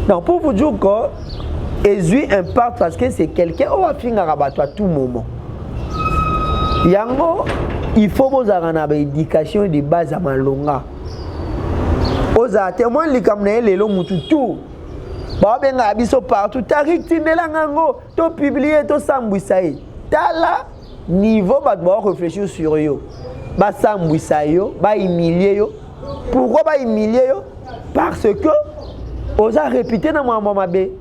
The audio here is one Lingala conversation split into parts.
Donc pour vous dire que Ezui impacte parce que c'est quelqu'un qui va finir à battre à tout moment. Yango, il faut vous avoir une éducation de base à Malonga. Vous avez témoin les caméras les longs tout. Bah ben abisso partout. Tarik tindela ngango, to publier, to sambouissaï. Tala niveau bah réfléchir sur yo. Bah sambouissaï yo, bah humilier yo. Pourquoi bah humilier yo? Parce que vous avez répété dans mon maman bé.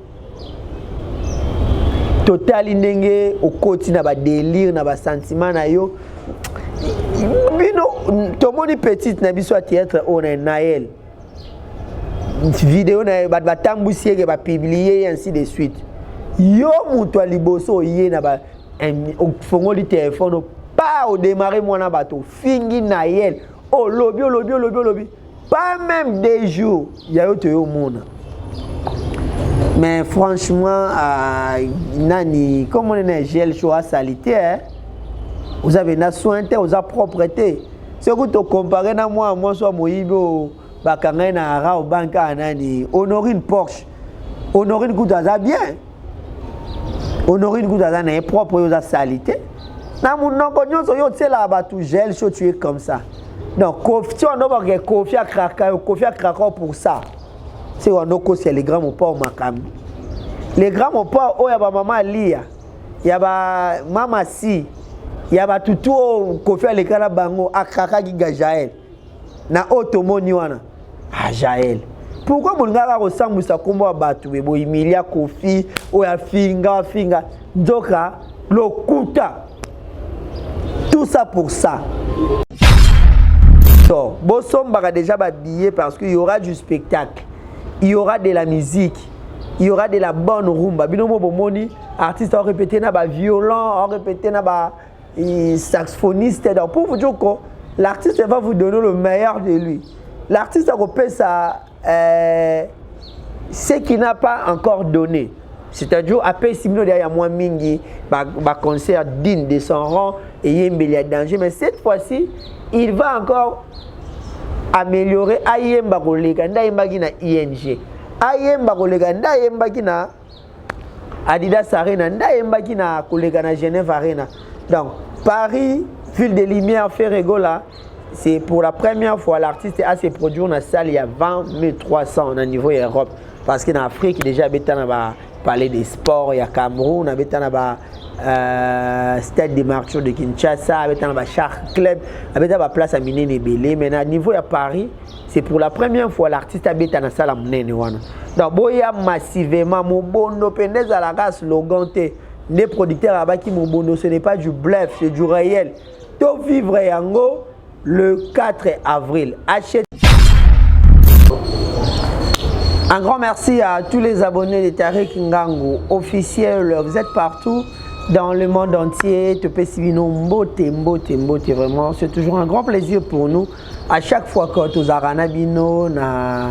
Total indenge au quotidien na ba délire na ba sentiment na yo bino to moni petite na biso théâtre on a Naël vidéo na ba tambusier ke ba publier ainsi de suite yo muto liboso yé na ba fongoli téléphone pas au démarrer moi na bato fingi Naël oh lobi pas même des jours ya yo te yo mona. Mais franchement, nani, comme on est gel choix salité, vous avez na sointé, vous avez propreté. Si vous te comparez à moi soit Moïbo, Bakangay na Ara ou Banka nani, Honorine Porsche, Honorine Goudaza bien, Honorine Goudaza n'est propre, vous avez salité. Na mon nom cognon so yo tse la ba tout gel chaud tu es comme ça. Donc si on doit avoir Kofi à Kraka pour ça. C'est c'est les grands mon port makam. Les grands mon port oh yaba maman Lia, yaba mama si, yaba tutu Kofi à l'écran bango akaka giga Jaël. Na otomoni wana. Ah Jaël. Pourquoi mon gars ressemble ça comme batu bebo Emilia Kofi oh ya finga doka lokuta. Tout ça pour ça. Donc, Bossom va déjà habillé parce qu'il y aura du spectacle. Il y aura de la musique, il y aura de la bonne rumba. Binomo bomoni, artiste ont répété na ba violon, ont répété na ba saxophoniste. Donc pour vous dire que l'artiste va vous donner le meilleur de lui. L'artiste a repéré ça, ce qu'il n'a pas encore donné. C'est-à-dire après 6 minutes derrière moi mingi, ba concert digne de son rang et yembeli danger. Mais cette fois-ci, il va encore améliorer ayemba kolega ndayemba na ING ayemba kolega ndayemba na Adidas Arena ndayemba na kolega na Genève Arena. Donc Paris ville de lumière Ferrego là, c'est pour la première fois l'artiste a ses produits dans la salle il y a 20 300 au niveau Europe parce qu'en Afrique déjà betana ba parler des sports il y a Cameroun na betana ba stade de marche de Kinshasa avec un Char Club avec la place à Minene Belé. Mais à niveau à Paris c'est pour la première fois l'artiste habite dans la salle à Minene wana. Donc boya massivement mobondo pendez à la race sloganté les producteurs là-bas qui mobondo ce n'est pas du bluff c'est du réel. To vivre yango le 4 avril. Achète. Un grand merci à tous les abonnés de Tarik Ngangu officiel. Vous êtes partout dans le monde entier. Mbote, vraiment. C'est toujours un grand plaisir pour nous. À chaque fois que nous avons na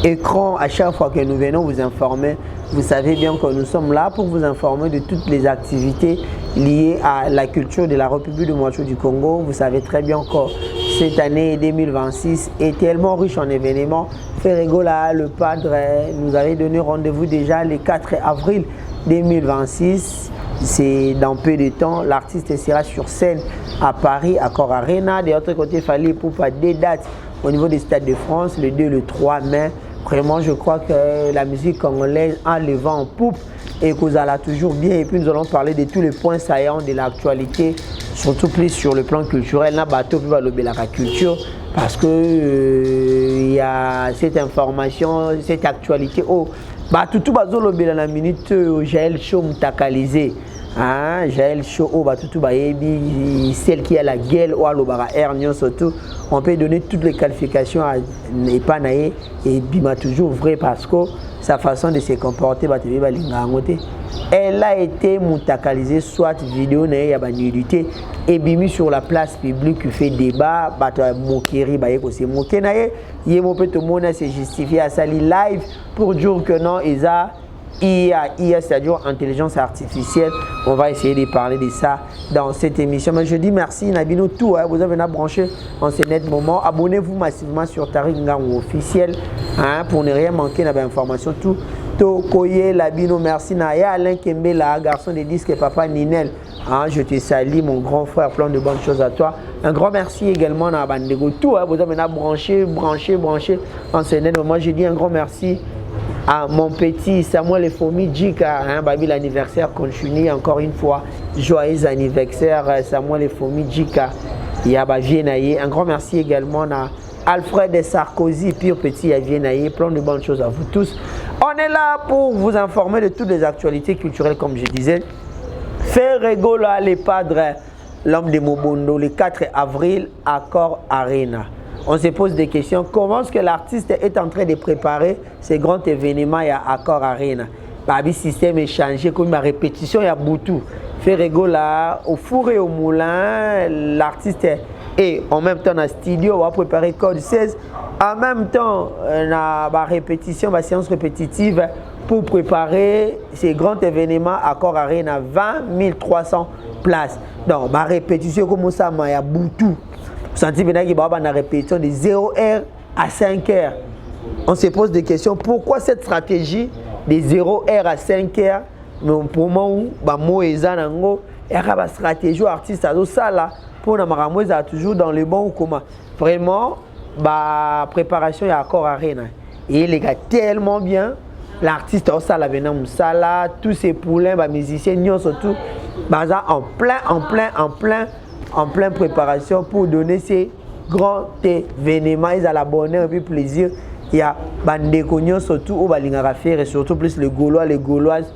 écran, à chaque fois que nous venons vous informer, vous savez bien que nous sommes là pour vous informer de toutes les activités liées à la culture de la République démocratique du Congo. Vous savez très bien que cette année 2026 est tellement riche en événements. Ferrego là, le padre, nous avait donné rendez-vous déjà le 4 avril 2026. C'est dans peu de temps. L'artiste sera sur scène à Paris, à Cor Arena. De l'autre côté, il fallait pour pas des dates au niveau des Stades de France, le 2 et le 3 mai. Vraiment, je crois que la musique congolaise a le vent en poupe et que vous allez toujours bien. Et puis, nous allons parler de tous les points saillants de l'actualité, surtout plus sur le plan culturel. Là, bateau peut valoir la culture parce que il y a cette information, cette actualité. Oh, bah tout bazolo bela la minute Jaël Show mutakalisé. Ah, Jaël Show oh bah tout baebi celle qui a la gueule ou alobara hernion surtout. On peut donner toutes les qualifications à Epanaye et bima toujours vrai parce que sa façon de se comporter bah tu vas l'ingangote. Elle a été mutakalisée soit vidéo nae ya nudité et bimi sur la place publique qui fait débat bah moquerie bah yeko c'est moquer nae yemo peut tout monde se justifier à sali live pour dire que non ils a IA, c'est-à-dire intelligence artificielle. On va essayer de parler de ça dans cette émission. Mais je dis merci Nabino tout. Hein, vous avez branché en ce net moment. Abonnez-vous massivement sur Tariq Ngannou officiel pour ne rien manquer d'informations. Tout. Tokoye Labino, merci Naya Alain Kembela, garçon de disques Papa Ninel. Je te salue mon grand frère, plein de bonnes choses à toi. Un grand merci également à Bandego. Tout, vous avez branché en ce net. Moi je dis un grand merci à mon petit Samuel Fomi Djika, Babi l'anniversaire continue encore une fois. Joyeux anniversaire Samuel Fomi Djika. Il y a Viennaïe. Un grand merci également à Alfred Sarkozy, pire petit à Viennaïe. Plein de bonnes choses à vous tous. On est là pour vous informer de toutes les actualités culturelles comme je disais. Ferregola, les padres, l'homme de Mobondo, le 4 avril, Accor Arena. On se pose des questions. Comment est-ce que l'artiste est en train de préparer ces grands événements à Accor Arena? Le système est changé, comme ma répétition, il y a Boutou. Ferregola, au four et au moulin, l'artiste est en même temps dans le studio, on va préparer Code 16. En même temps, on a ma répétition, ma séance répétitive pour préparer ces grands événements à Accor Arena, 20 300 places. Donc, ma répétition, comme ça, il y a Boutou. Vous sentez bien qu'il y a une répétition de 0h à 5h. On se pose des questions. Pourquoi cette stratégie de 0h à 5h? Mais pour moi, il y a une stratégie artiste pour nous toujours dans le bon ou comment. Vraiment, la préparation est à Accor Arena. Et les gars, tellement bien. L'artiste tous ces poulains, les musiciens, surtout, en plein préparation pour donner ces grands événements. Ils ont la bonheur et puis plaisir. Il y a des cognos surtout au faire et surtout plus les Gaulois, les Gauloises.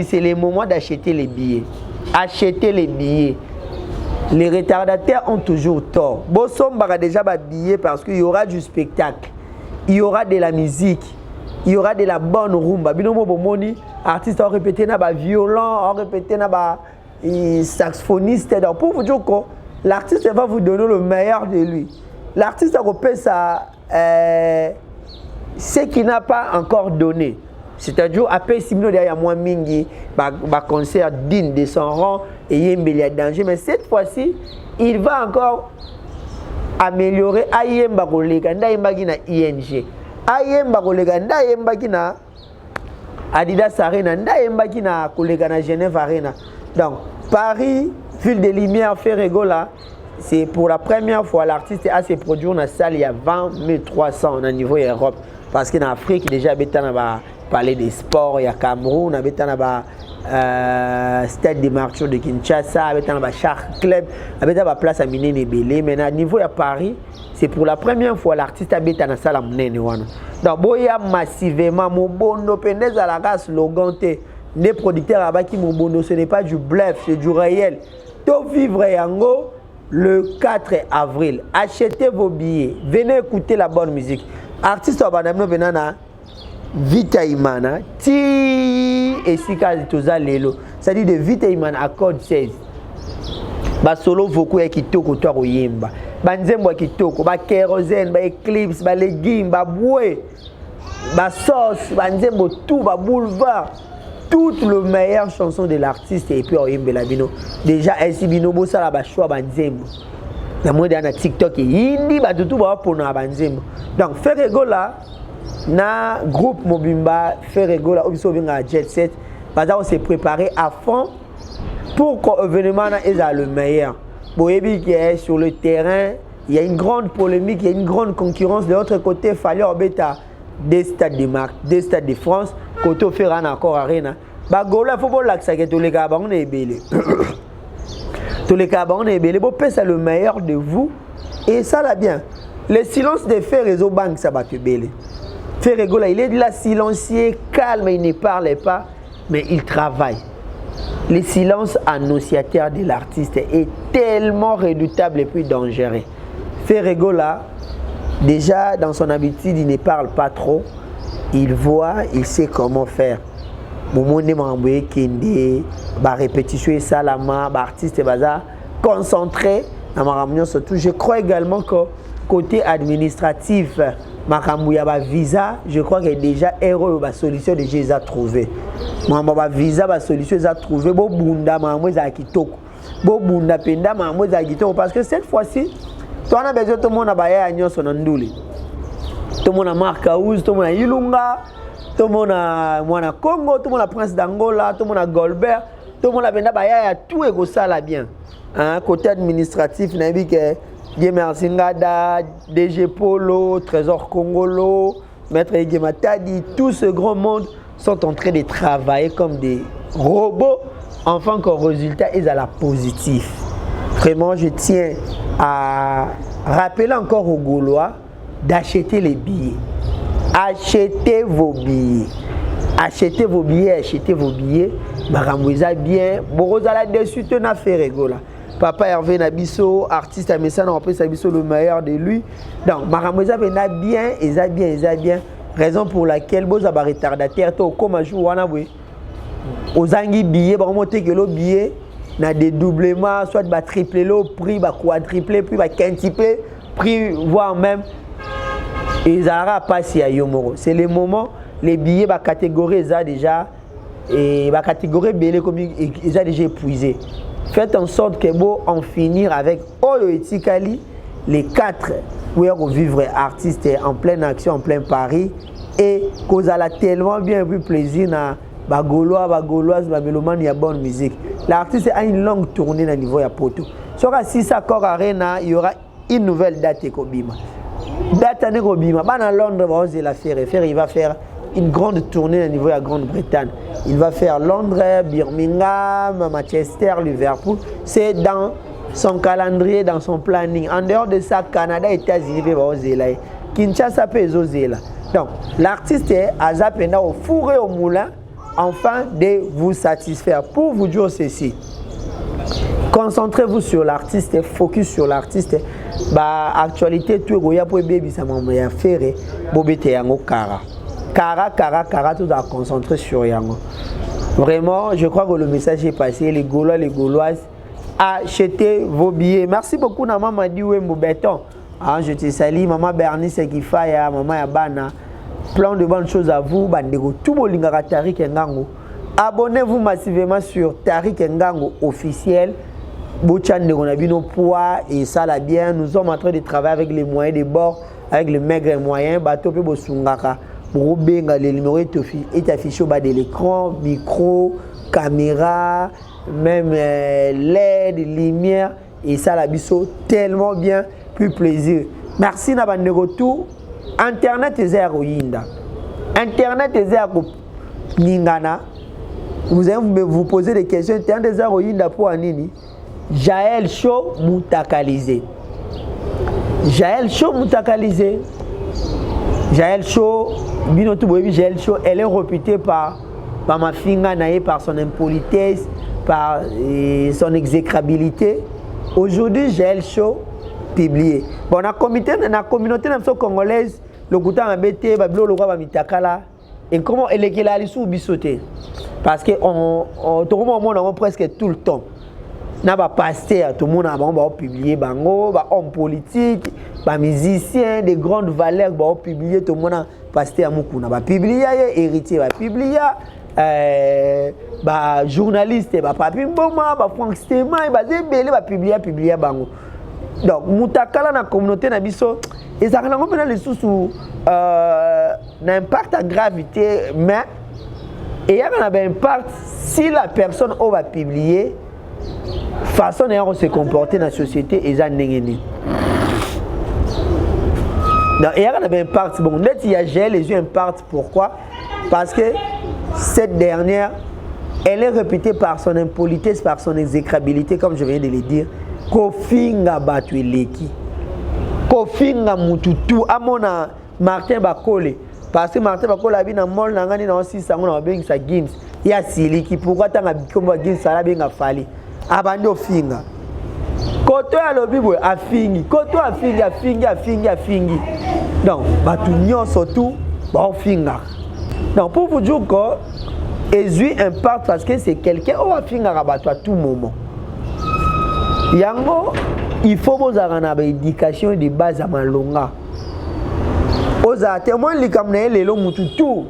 C'est le moment d'acheter les billets. Acheter les billets. Les retardataires ont toujours tort. Bossom va déjà billets parce qu'il y aura du spectacle, il y aura de la musique, il y aura de la bonne rumba. Binomo bomoni, artiste a répété na ba violon, a répété na ba saxophoniste. Donc pour vous dire que l'artiste va vous donner le meilleur de lui. L'artiste a repéré ça, ce qu'il n'a pas encore donné. C'est-à-dire après Simino derrière moi mingi, concert digne de son rang et Yembeli danger. Mais cette fois-ci, il va encore améliorer Ayemba Kolega, Ndayemba na ING. Ayemba Kolega, Ndayemba na Adidas Arena, Ndayemba na Kolega na Genève Arena. Donc Paris, ville de lumière, Ferregola, c'est pour la première fois l'artiste a se produit dans la salle il y a 20 300 au niveau Europe. Parce qu'en Afrique, déjà, on a parlé des sports, il y a Cameroun, on a Stade de Martyrs de Kinshasa, on a Shark Club, on a place à Mine Nebele. Mais à niveau de Paris, c'est pour la première fois l'artiste habite dans la salle à Mine. Donc, il y a massivement Mobondo, Pendez à la race, Logante, les producteurs à qui Mobondo, ce n'est pas du bluff, c'est du réel. Tout vivre Yango le 4 avril. Achetez vos billets, venez écouter la bonne musique. Artiste Abanamno Benana, Vita Imana, Ti et Sika Toza Lelo. C'est-à-dire de Vita Imana à code 16. Ba solo voku ya kitoko to oyemba. Ba nzembo ya kitoko, ba kérosène, ba eclipse, ba légumes, ba boué, ba sauce, ba nzembo tout, ba boulevard. Toutes les meilleures chansons de l'artiste et puis oyembe la bino. Déjà ainsi bino bo sala ba choix ba nzembo. La moitié na TikTok et hindi ba tout ba pour na ba nzembo. Donc Ferregola na groupe Mobimba Ferregola obiso binga Jet Set, baza on s'est préparé à fond pour que l'événement soit le meilleur. Boyebi qui est sur le terrain, il y a une grande polémique, il y a une grande concurrence. De l'autre côté, il fallait obéir des stades de marque, des stades de France, côté Ferran encore Arena. Bagola, il faut que tous les gars on est belé. Tous les gars on est belé. Bon, c'est le meilleur de vous et ça là bien. Le silence de Ferrezo Bank, ça va te belé. Ferregola, il est de la silencieux, calme, il ne parle pas, mais il travaille. Le silence annonciateur de l'artiste est tellement redoutable et puis dangereux. Ferregola, déjà dans son habitude, il ne parle pas trop. Il voit, il sait comment faire. Moment de m'envoyer Kende, répétition salama, artiste baza, concentré dans ma réunion surtout. Je crois également que côté administratif, Makambuya ba visa, je crois que déjà erreur ba solution déjà ils a trouvé. Mama ba visa ba solution ils a trouvé bo bunda mamwe za kitoko. Bo bunda penda mamwe za kitoko parce que cette fois-ci toi on a besoin tout le monde ba ya nyoso na nduli. Tout le monde a Marcaouz, tout le monde a Ilunga, tout le monde a Mwana Congo, tout le monde a Prince d'Angola, tout le monde a Golbert, tout le monde a penda ba ya tout ego ça là bien. Hein, côté administratif na bi que Dieu merci Ngada, DG Polo, Trésor Congolo, Maître Egematadi, tout ce grand monde sont en train de travailler comme des robots, enfin qu'au résultat ils ont la positif. Vraiment, je tiens à rappeler encore aux Gaulois d'acheter les billets. Achetez vos billets. Achetez vos billets, achetez vos billets. Maramouza bien. Borozala dessus, tu n'as fait rigola. Papa Hervé Nabiso, artiste à Messana, on peut Nabiso le meilleur de lui. Donc, Maramouza bien, ils a bien. Raison pour laquelle, vous avez retardataire, comme un jour, aux anguilles billets, vous remontez que le billet, na dédoublement, soit ba tripler le prix, ba quadrupler, puis ba quintupler, prix, voire même, ils aura passé à Yomoro. C'est le moment, les billets, ba catégorie, ils ont déjà, et ba catégorie belé comme ils ont déjà épuisé. Faites en sorte que vous en finir avec Oyo Etikali, les 4 pour vivre artistes en pleine action, en plein Paris, et qu'on a tellement bien vu plaisir na Bagauloise, Babylomane, il y a bonne musique. L'artiste a une longue tournée au niveau de Poto. Si ça corps arena, il y aura une nouvelle date de Kobima. Date de Kobima, à Londres, il va faire une grande tournée au niveau de la Grande-Bretagne. Il va faire Londres, Birmingham, Manchester, Liverpool. C'est dans son calendrier, dans son planning. En dehors de ça, Canada, États-Unis, Kinshasa, Zéla. Donc, l'artiste est à Zapena au four et au moulin, afin de vous satisfaire. Pour vous dire ceci, concentrez-vous sur l'artiste, focus sur l'artiste. Actualité, tout le monde baby ça m'a fait bobete yango Kara, tout à concentrer sur yango. Vraiment, je crois que le message est passé. Les Gaulois, les Gauloises, achetez vos billets. Merci beaucoup, maman Diouembo Béton. Je te salue, maman Bernice Kifaya, maman Yabana. Plein de bonnes choses à vous, Bandego. Tout le monde Tariq Ngango. Abonnez-vous massivement sur Tariq Ngango officiel. Bouchan de Gonabino Poids et ça la bien. Nous sommes en train de travailler avec les moyens de bord, avec les maigres moyens. Bateau Bosungaka. Robenga, les numéros est affiché au bas de l'écran, micro, caméra, même LED, lumière. Et ça la biso tellement bien, plus plaisir. Merci Nabandego tout. Internet est Yinda. Internet est Ningana. Vous allez vous poser des questions. Internet est Yinda pour Anini. Jaël Show Moutakalisé. Jaël Show Moutakalisé. Jaël Show, Jaël Show, elle est réputée par ma finga naïe, par son impolitesse, par son exécrabilité. Aujourd'hui, Jaël Show publié. Bon, la communauté congolaise, le goutan a bêté, bablo le roi va mitakala. Et comment elle est là, sous bisoté. Parce que on presque tout le temps. Na ba pasteur, tout le monde a publié bango, ba homme politique, ba musicien de grandes valeurs ba publié, tout le monde a pasteur mukuna ba publié, héritier ba publié, ba journaliste ba papi mboma, ba Frank Stéma ba zebele ba publié bango. Donc mutakala na communauté na biso et ça na ngomena les sous n'impact à gravité mais et il y a un impact si la personne va publier façon de se comporter dans la société et ça n'engagé. Donc il y a un impact bon net il y a les yeux impact pourquoi parce que cette dernière elle est réputée par son impolitesse par son exécrabilité comme je viens de le dire kofinga batu eleki kofinga mututu amona Martin Bakole parce que Martin Bakole a bien na mol na ngani na 600 na bengi sa Gims ya siliki pourquoi tanga bikombo Gims sala benga fali abandi ofinga koto ya lobibo afingi koto afingi donc batu nyonso tout ba ofinga donc pour vous dire que Ezui impact parce que c'est quelqu'un au afinga batu à tout moment. Yango, il faut vous avoir une éducation de base à Malonga. oza témoin likamna lelo mutu tout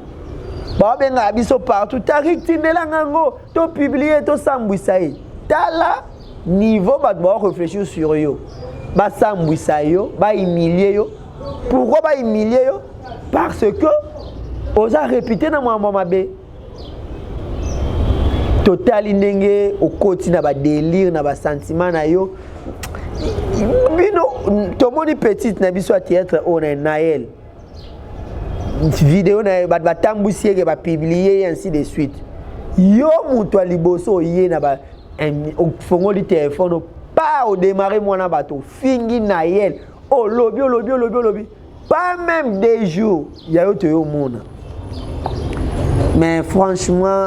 ba benga biso partout tarik tindela ngango to publier to sambwisa ye tala niveau ba réfléchir sur yo ba sambwisa yo ba humilier yo. Pourquoi ba humilier yo? Parce que oza répéter na mwa mabe total ndenge okoti na ba délire na ba sentiment na yo bino tomoni petite na biso théâtre on est Naël vidéo na ba tambusier ke ba publier ainsi de suite yo muto liboso yé na ba fongoli téléphone pas au démarrer mwana bato fingi Naël oh lobby pas même des jours ya yo to yo mona. Mais franchement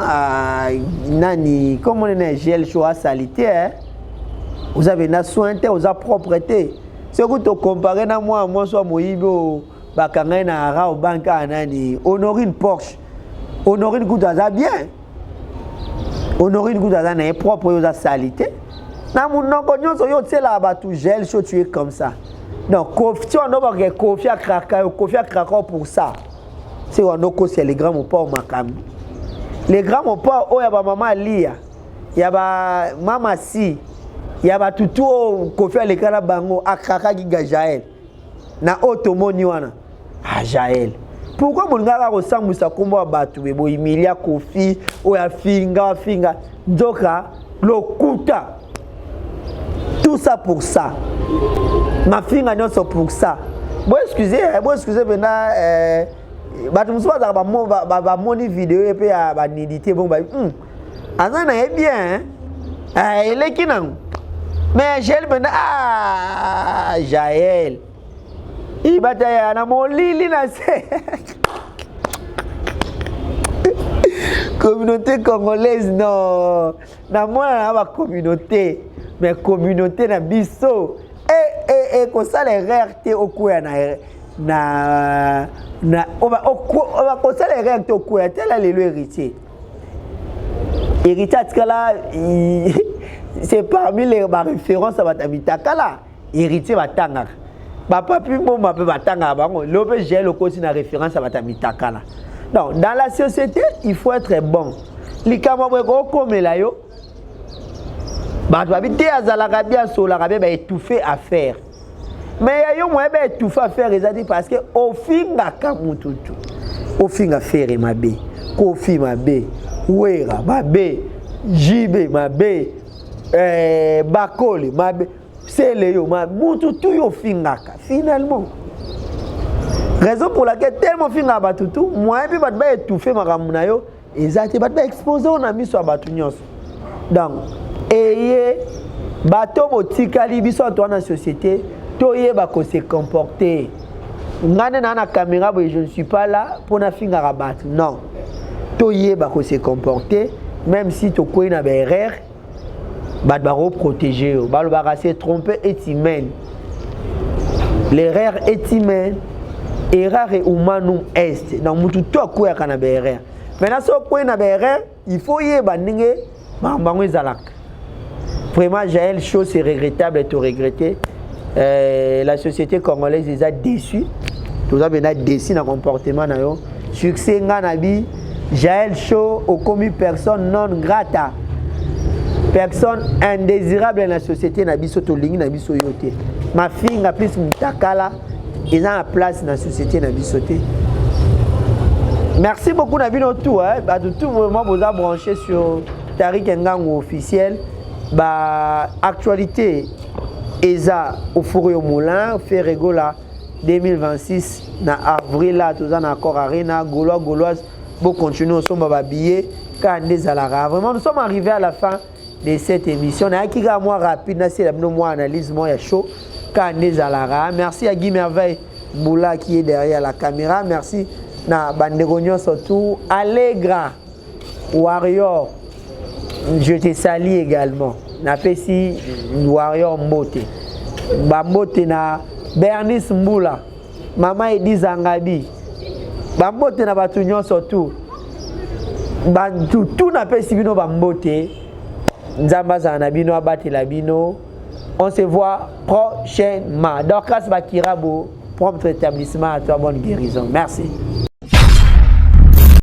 nani comme on est gel choix sanitaire vous avez na soin vous a propreté ce que tu comparer na moi soit moyibo bakanga na ara au banka nani Honorine Porsche Honorine Goudaza bien Honorine Goudaza na propre yo za salité na mon nongo yo tsela ba tout gel chaud tu es comme ça donc confiance on doit que confiance kraka pour ça c'est c'est les grands pas au makam les grands pas oh ya ba maman lia ya ba mama si ya ba tutu kofi le kala bango akaka giga Jaël na otomoni wana Jaël pourquoi mon ngaka ko sambusa kombo batu bebo imilia kofi o ya finga ndoka lokuta tout ça pour ça ma finga nyonso pour ça bon excusez bena batu musuba za ba moni vidéo et puis ba nidité bon ba azana est bien il est qui non mais Jaël bena Jaël il bataille na molili na communauté congolaise non na moi na communauté mais communauté na biso ko sala RT okuya na ko sala RT okuya tela lelo héritier atikala c'est parmi les références à batabitakala héritier batanga ba papi moma pe batanga bango lobe gel okoti na référence à batabitakala. Non, dans la société il faut être bon likama bweko komela yo bato babité azalaka bien solaka be ba étouffer à faire mais yo mo ba étouffer à faire ezati parce que ofinga kamututu ofinga faire mabe kofi mabe wera mabe jibe mabe bakole mabe sele yo mututu yo fingaka finalement raison pour laquelle tellement finga batutu moi puis bat ba étouffer makamuna na yo ezati bat ba exposer on a mis sur batu nyonso donc ayez bateau botikali biso to na société toye ba ko se comporter ngane na caméra je ne suis pas là pour na finga rabat non toye ba ko se comporter même si to ko na erreur ba protéger ba le ba se tromper est humain l'erreur est humaine erreur humanum est donc mutu to ko ya kana ba erreur maintenant so ko na ba erreur il faut y ba ndenge bango ezalaka. Vraiment, Jaël, chose c'est regrettable et tout regretter. La société congolaise est déçue. Tout ça est déçu dans le comportement. Succès, Nganabi, Jaël Show, au commis personne non grata. Personne indésirable dans la société, Nabi Sotoling, Nabi Soyote. Ma fille a plus Moutakala, ils ont la place dans la société, Nabi Soté. Merci beaucoup, Nabi Notou. Tout moment, vous avez branché sur Tarik Ngango officiel. Bah actualité eza au fourré au moulin Ferrego là 2026 na avril là tout ça na encore arena gauloise bon continuer au sommet babillé quand des alara vraiment nous sommes arrivés à la fin de cette émission na qui ga moi rapide na c'est la moi analyse moi ya chaud quand des alara merci à Guy Merveille Boula qui est derrière la caméra merci na Bandegonyo surtout Allegra Warrior. Je te salue également. Na pesi Warrior Mbote. Bambote na Bernice Mboula. Mama Edi Zangabi. Bambote na batunyon surtout. Tout na pesi bino bambote. Nzamba zanabino abati labino. On se voit prochainement. Dorcas Bakirabo. prompt rétablissement à toi, bonne guérison. Merci.